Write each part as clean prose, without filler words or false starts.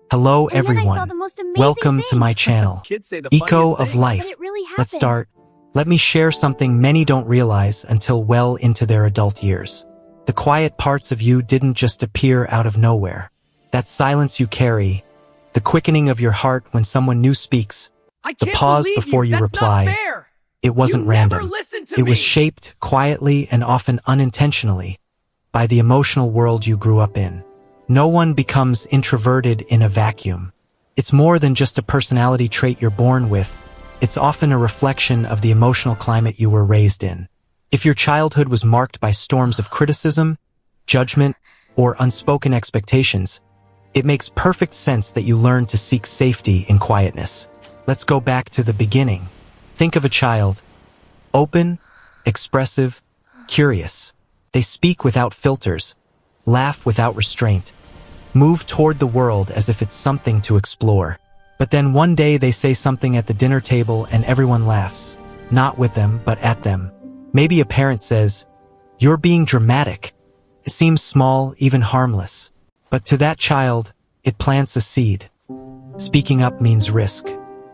Hello And then I saw everyone, the most amazing welcome to thing. my channel, Kids say the Eco funniest of things. Life. But it really happened. Let's start. Let me share something many don't realize until well into their adult years. The quiet parts of you didn't just appear out of nowhere. That silence you carry, the quickening of your heart when someone new speaks, I the can't pause believe before you That's reply. Not fair. It wasn't You never random. listen to It was me. shaped quietly and often unintentionally by the emotional world you grew up in. No one becomes introverted in a vacuum. It's more than just a personality trait you're born with. It's often a reflection of the emotional climate you were raised in. If your childhood was marked by storms of criticism, judgment, or unspoken expectations, it makes perfect sense that you learn to seek safety in quietness. Let's go back to the beginning. Think of a child. Open, expressive, curious. They speak without filters, laugh without restraint, move toward the world as if it's something to explore. But then one day they say something at the dinner table and everyone laughs. Not with them, but at them. Maybe a parent says, "You're being dramatic." It seems small, even harmless. But to that child, it plants a seed. Speaking up means risk.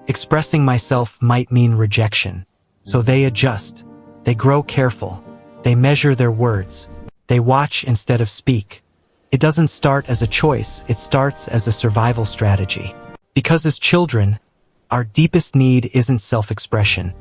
Expressing myself might mean rejection. So they adjust. They grow careful. They measure their words. They watch instead of speak. It doesn't start as a choice, it starts as a survival strategy. Because as children, our deepest need isn't self-expression,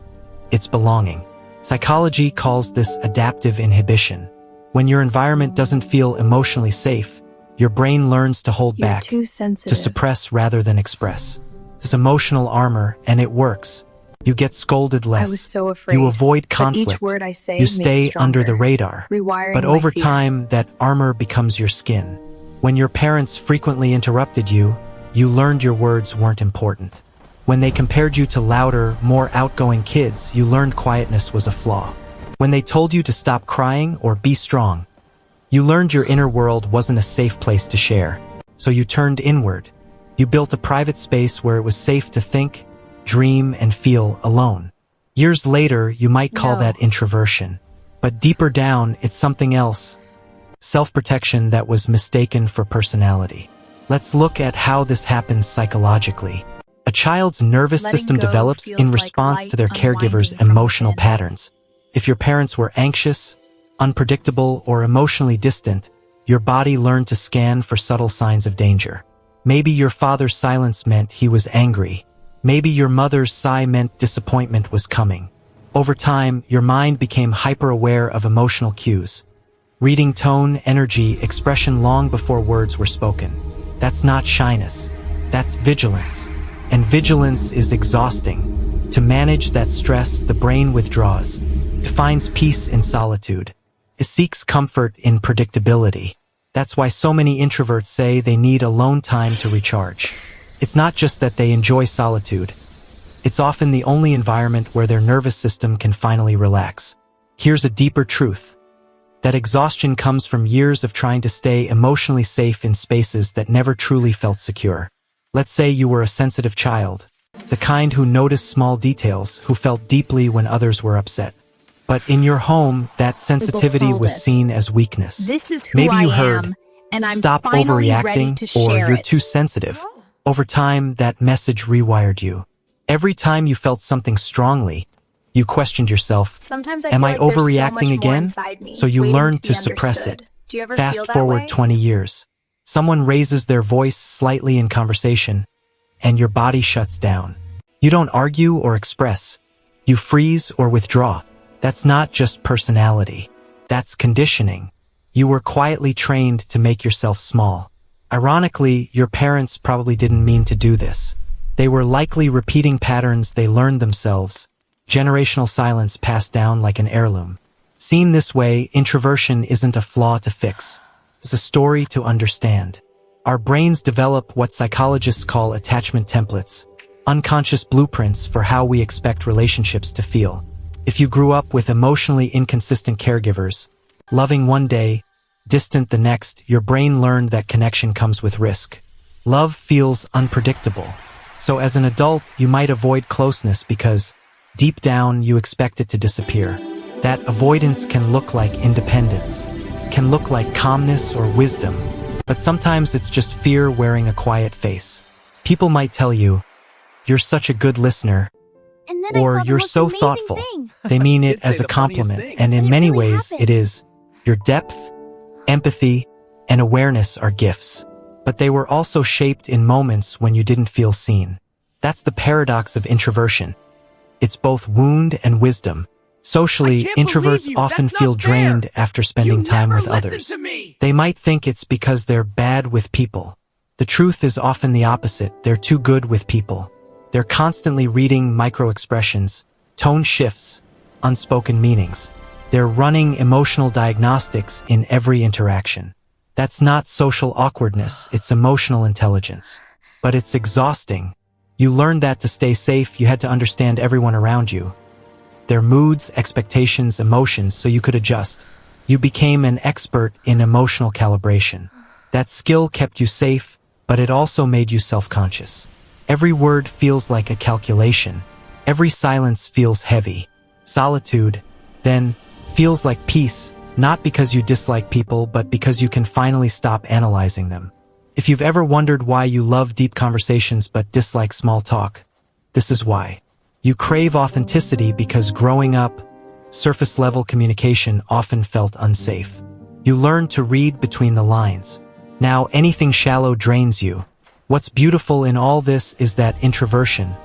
it's belonging. Psychology calls this adaptive inhibition. When your environment doesn't feel emotionally safe, your brain learns to hold back, Too to sensitive. suppress rather than express. This emotional armor, and it works. You get scolded less. I was so afraid. You avoid But conflict. each word I say You makes stay under the stronger, radar. rewiring But my over fear. time, that armor becomes your skin. When your parents frequently interrupted you, you learned your words weren't important. When they compared you to louder, more outgoing kids, you learned quietness was a flaw. When they told you to stop crying or be strong, you learned your inner world wasn't a safe place to share. So you turned inward. You built a private space where it was safe to think, dream, and feel alone. Years later, you might call No. that introversion. But deeper down, it's something else. Self-protection that was mistaken for personality. Let's look at how this happens psychologically. A child's nervous Letting system go develops feels in like response light to their caregiver's unwinding from emotional within. patterns. If your parents were anxious, unpredictable, or emotionally distant, your body learned to scan for subtle signs of danger. Maybe your father's silence meant he was angry. Maybe your mother's sigh meant disappointment was coming. Over time, your mind became hyper-aware of emotional cues, reading tone, energy, expression long before words were spoken. That's not shyness. That's vigilance. And vigilance is exhausting. To manage that stress, the brain withdraws. It finds peace in solitude. It seeks comfort in predictability. That's why so many introverts say they need alone time to recharge. It's not just that they enjoy solitude. It's often the only environment where their nervous system can finally relax. Here's a deeper truth. That exhaustion comes from years of trying to stay emotionally safe in spaces that never truly felt secure. Let's say you were a sensitive child, the kind who noticed small details, who felt deeply when others were upset. But in your home, that sensitivity call was this. seen as weakness. This is who Maybe I you heard, am, and I'm "Stop finally ready overreacting," to or share "You're it. too sensitive." Over time, that message rewired you. Every time you felt something strongly, you questioned yourself, Sometimes I "Am feel I like there's so overreacting much more again?" inside me, So you waiting learned to to be suppress it. understood. Do you ever feel Fast that forward way? 20 years. Someone raises their voice slightly in conversation, and your body shuts down. You don't argue or express. You freeze or withdraw. That's not just personality. That's conditioning. You were quietly trained to make yourself small. Ironically, your parents probably didn't mean to do this. They were likely repeating patterns they learned themselves. Generational silence passed down like an heirloom. Seen this way, introversion isn't a flaw to fix. It's a story to understand. Our brains develop what psychologists call attachment templates, unconscious blueprints for how we expect relationships to feel. If you grew up with emotionally inconsistent caregivers, loving one day, distant the next, your brain learned that connection comes with risk. Love feels unpredictable. So as an adult, you might avoid closeness because, deep down, you expect it to disappear. That avoidance can look like independence, can look like calmness or wisdom, But sometimes it's just fear wearing a quiet face. People might tell you, "You're such a good listener," And then I or saw the "You're most so amazing thoughtful." thing. They mean it Kids say as a the funniest compliment, things. and in But it many really ways happened. it is. Your depth, empathy, and awareness are gifts. But they were also shaped in moments when you didn't feel seen. That's the paradox of introversion. It's both wound and wisdom. Socially, I can't believe introverts you. often That's not feel fair. drained after spending You time never with listen others. to me. They might think it's because they're bad with people. The truth is often the opposite. They're too good with people. They're constantly reading micro-expressions, tone shifts, unspoken meanings. They're running emotional diagnostics in every interaction. That's not social awkwardness, it's emotional intelligence. But it's exhausting. You learned that to stay safe, you had to understand everyone around you. Their moods, expectations, emotions, so you could adjust. You became an expert in emotional calibration. That skill kept you safe, but it also made you self-conscious. Every word feels like a calculation. Every silence feels heavy. Solitude, then, feels like peace, not because you dislike people, but because you can finally stop analyzing them. If you've ever wondered why you love deep conversations but dislike small talk, this is why. You crave authenticity because growing up, surface-level communication often felt unsafe. You learned to read between the lines. Now anything shallow drains you. What's beautiful in all this is that introversion,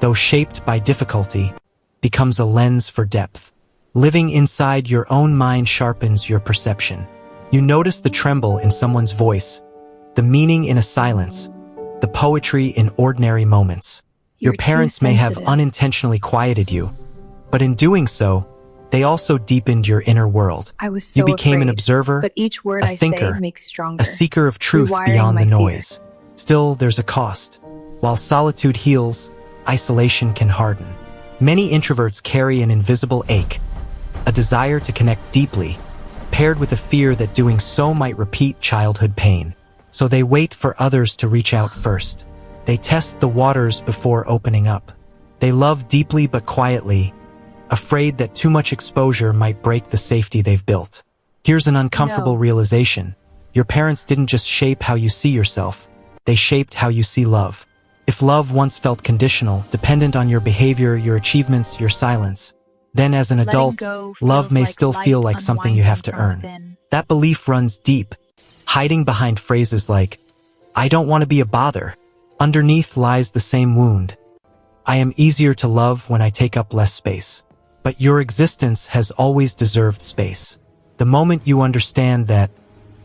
though shaped by difficulty, becomes a lens for depth. Living inside your own mind sharpens your perception. You notice the tremble in someone's voice, the meaning in a silence, the poetry in ordinary moments. Your You're too parents may have sensitive. unintentionally quieted you, but in doing so, they also deepened your inner world. I was so You became an afraid, observer, but each word a I thinker, say makes stronger. a seeker of truth rewiring beyond my the fear. noise. Still, there's a cost. While solitude heals, isolation can harden. Many introverts carry an invisible ache, a desire to connect deeply, paired with a fear that doing so might repeat childhood pain. So they wait for others to reach out first. They test the waters before opening up. They love deeply but quietly, afraid that too much exposure might break the safety they've built. Here's an uncomfortable No. realization. Your parents didn't just shape how you see yourself, they shaped how you see love. If love once felt conditional, dependent on your behavior, your achievements, your silence, then as an Letting adult, go love feels may like still light feel like something you have to unwinding earn. from within. That belief runs deep, hiding behind phrases like, "I don't want to be a bother." Underneath lies the same wound. I am easier to love when I take up less space. But your existence has always deserved space. The moment you understand that,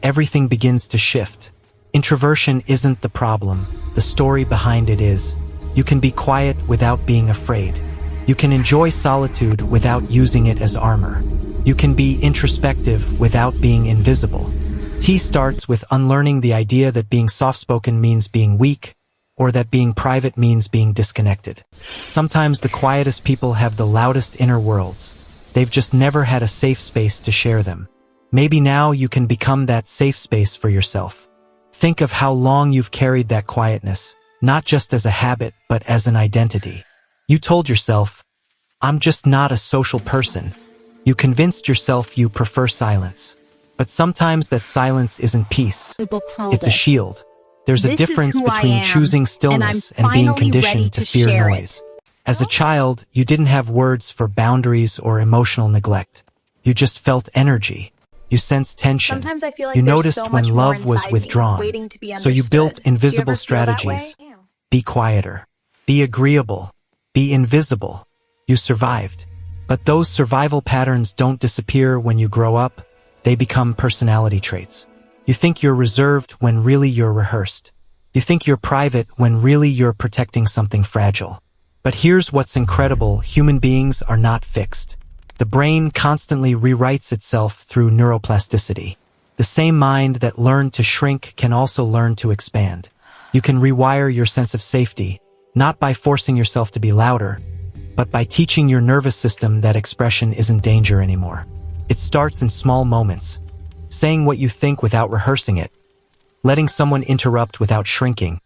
everything begins to shift. Introversion isn't the problem. The story behind it is. You can be quiet without being afraid. You can enjoy solitude without using it as armor. You can be introspective without being invisible. T starts with unlearning the idea that being soft-spoken means being weak, or that being private means being disconnected. Sometimes the quietest people have the loudest inner worlds. They've just never had a safe space to share them. Maybe now you can become that safe space for yourself. Think of how long you've carried that quietness, not just as a habit, but as an identity. You told yourself, "I'm just not a social person." You convinced yourself you prefer silence. But sometimes that silence isn't peace. It's a shield. There's a This is difference who I between am, choosing stillness and being finally ready conditioned to to fear share noise. As a child, you didn't have words for boundaries or emotional neglect. You just felt energy. You sensed tension. Sometimes I feel like You there's noticed so when much more love was inside me, withdrawn. waiting to be So you built understood. Do you invisible ever feel that way? strategies. Be quieter. Be agreeable. Be invisible. You survived. But those survival patterns don't disappear when you grow up. They become personality traits. You think you're reserved when really you're rehearsed. You think you're private when really you're protecting something fragile. But here's what's incredible. Human beings are not fixed. The brain constantly rewrites itself through neuroplasticity. The same mind that learned to shrink can also learn to expand. You can rewire your sense of safety, not by forcing yourself to be louder, but by teaching your nervous system that expression isn't danger anymore. It starts in small moments, saying what you think without rehearsing it, letting someone interrupt without shrinking,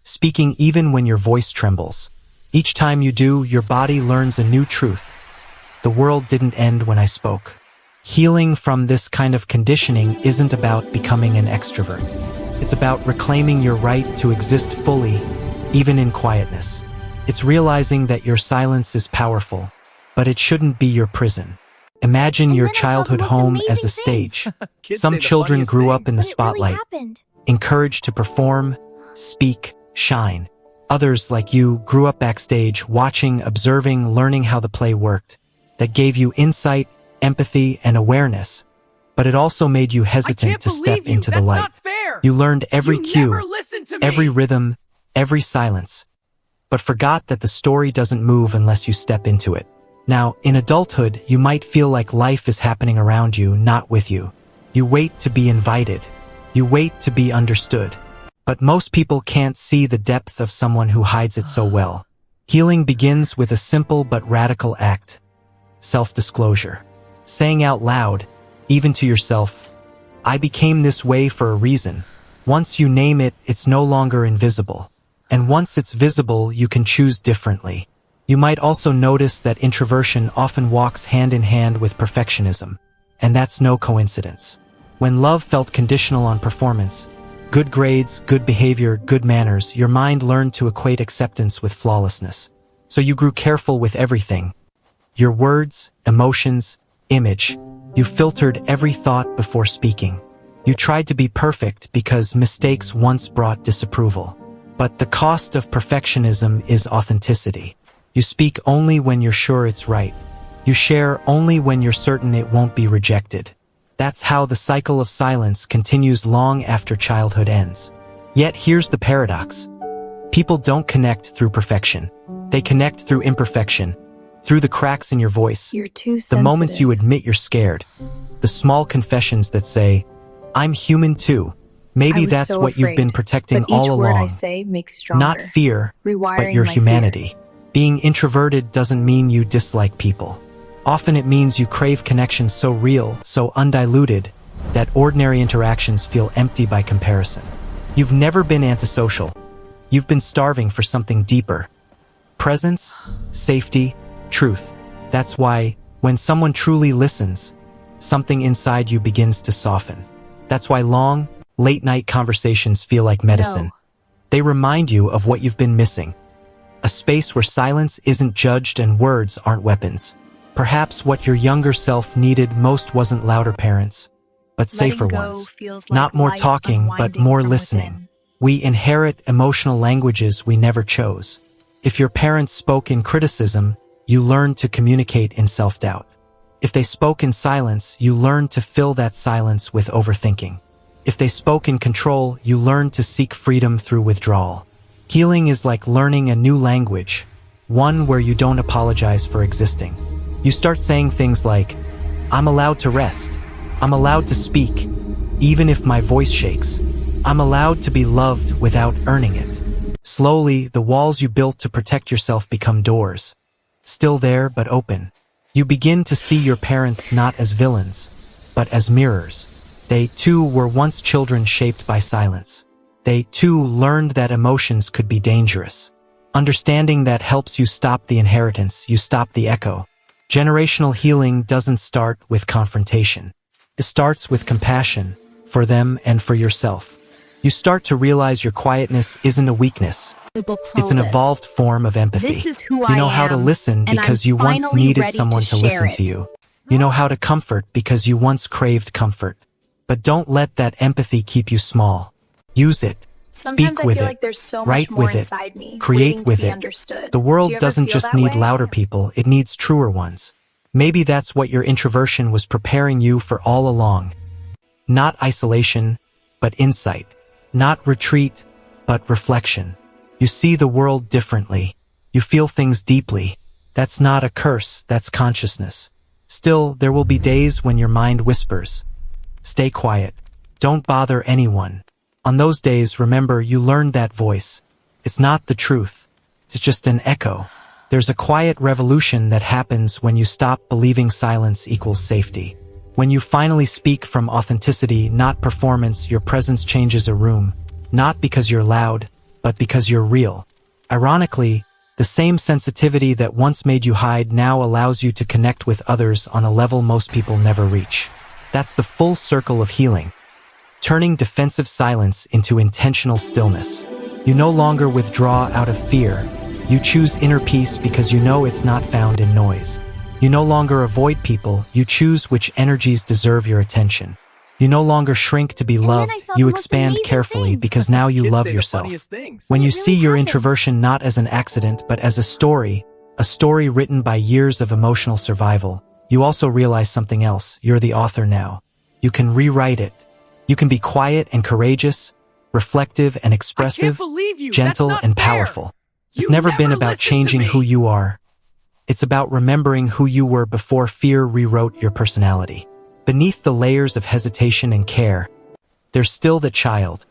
speaking even when your voice trembles. Each time you do, your body learns a new truth. The world didn't end when I spoke. Healing from this kind of conditioning isn't about becoming an extrovert. It's about reclaiming your right to exist fully, even in quietness. It's realizing that your silence is powerful, but it shouldn't be your prison. Imagine your childhood home as a stage. Some children grew up in the spotlight, encouraged to perform, speak, shine. Others, like you, grew up backstage, watching, observing, learning how the play worked. That gave you insight, empathy, and awareness. But it also made you hesitant to step into the light. You learned every cue, every rhythm, every silence, but forgot that the story doesn't move unless you step into it. Now, in adulthood, you might feel like life is happening around you, not with you. You wait to be invited. You wait to be understood. But most people can't see the depth of someone who hides it so well. Healing begins with a simple but radical act. Self-disclosure. Saying out loud, even to yourself, I became this way for a reason. Once you name it, it's no longer invisible. And once it's visible, you can choose differently. You might also notice that introversion often walks hand in hand with perfectionism. And that's no coincidence. When love felt conditional on performance, good grades, good behavior, good manners, your mind learned to equate acceptance with flawlessness. So you grew careful with everything. Your words, emotions, image. You filtered every thought before speaking. You tried to be perfect because mistakes once brought disapproval. But the cost of perfectionism is authenticity. You speak only when you're sure it's right. You share only when you're certain it won't be rejected. That's how the cycle of silence continues long after childhood ends. Yet here's the paradox. People don't connect through perfection. They connect through imperfection, through the cracks in your voice, You're too the sensitive. moments you admit you're scared, the small confessions that say, I'm human too. Maybe that's so what you've been afraid, protecting but all each along. word I say makes stronger. Not fear, but Rewiring your my humanity. fear. Being introverted doesn't mean you dislike people. Often it means you crave connection so real, so undiluted, that ordinary interactions feel empty by comparison. You've never been antisocial. You've been starving for something deeper. Presence, safety, truth. That's why, when someone truly listens, something inside you begins to soften. That's why long, late-night conversations feel like medicine. No. They remind you of what you've been missing. A space where silence isn't judged and words aren't weapons. Perhaps what your younger self needed most wasn't louder parents, but safer Letting go ones. feels Not like more light talking, but unwinding more from listening. within. We inherit emotional languages we never chose. If your parents spoke in criticism, you learned to communicate in self-doubt. If they spoke in silence, you learned to fill that silence with overthinking. If they spoke in control, you learned to seek freedom through withdrawal. Healing is like learning a new language, one where you don't apologize for existing. You start saying things like, I'm allowed to rest. I'm allowed to speak, even if my voice shakes. I'm allowed to be loved without earning it. Slowly, the walls you built to protect yourself become doors. Still there, but open. You begin to see your parents not as villains, but as mirrors. They, too, were once children shaped by silence. They, too, learned that emotions could be dangerous. Understanding that helps you stop the inheritance, you stop the echo. Generational healing doesn't start with confrontation. It starts with compassion, for them and for yourself. You start to realize your quietness isn't a weakness. It's an evolved form of empathy. This is who You know I how to am, listen and because I'm you once finally needed ready someone to share listen it. to you. You know how to comfort because you once craved comfort. But don't let that empathy keep you small. Use it. Sometimes Speak I with feel it. like there's so Write much more with it. inside me, Create waiting to with be it. understood. The Do world you ever doesn't feel just that need way? louder people, it needs truer ones. Maybe that's what your introversion was preparing you for all along. Not isolation, but insight. Not retreat, but reflection. You see the world differently. You feel things deeply. That's not a curse, that's consciousness. Still, there will be days when your mind whispers. Stay quiet. Don't bother anyone. On those days, remember you learned that voice. It's not the truth. It's just an echo. There's a quiet revolution that happens when you stop believing silence equals safety. When you finally speak from authenticity, not performance, your presence changes a room. Not because you're loud, but because you're real. Ironically, the same sensitivity that once made you hide now allows you to connect with others on a level most people never reach. That's the full circle of healing. turning defensive silence into intentional stillness. You no longer withdraw out of fear. You choose inner peace because you know it's not found in noise. You no longer avoid people, you choose which energies deserve your attention. You no longer shrink to be loved, you expand carefully because now you love yourself. When you see your introversion not as an accident but as a story written by years of emotional survival, you also realize something else. You're the author now. You can rewrite it. You can be quiet and courageous, reflective and expressive, gentle and powerful. It's never been about changing who you are. It's about remembering who you were before fear rewrote your personality. Beneath the layers of hesitation and care, there's still the child.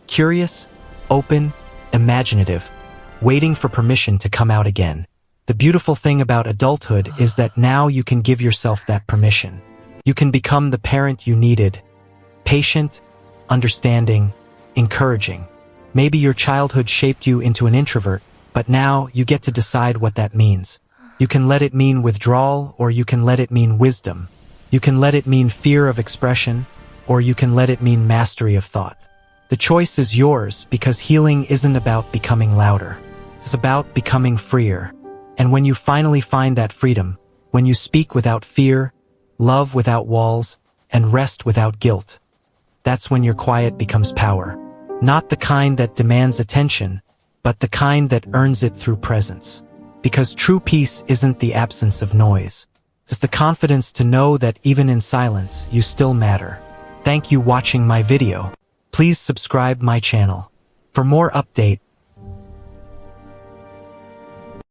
Curious, open, imaginative, waiting for permission to come out again. The beautiful thing about adulthood is that now you can give yourself that permission. You can become the parent you needed. Patient, understanding, encouraging. Maybe your childhood shaped you into an introvert, but now you get to decide what that means. You can let it mean withdrawal, or you can let it mean wisdom. You can let it mean fear of expression, or you can let it mean mastery of thought. The choice is yours because healing isn't about becoming louder. It's about becoming freer. And when you finally find that freedom, when you speak without fear, love without walls, and rest without guilt, that's when your quiet becomes power. Not the kind that demands attention, but the kind that earns it through presence. Because true peace isn't the absence of noise. It's the confidence to know that even in silence, you still matter. Thank you for watching my video. Please subscribe my channel. For more update,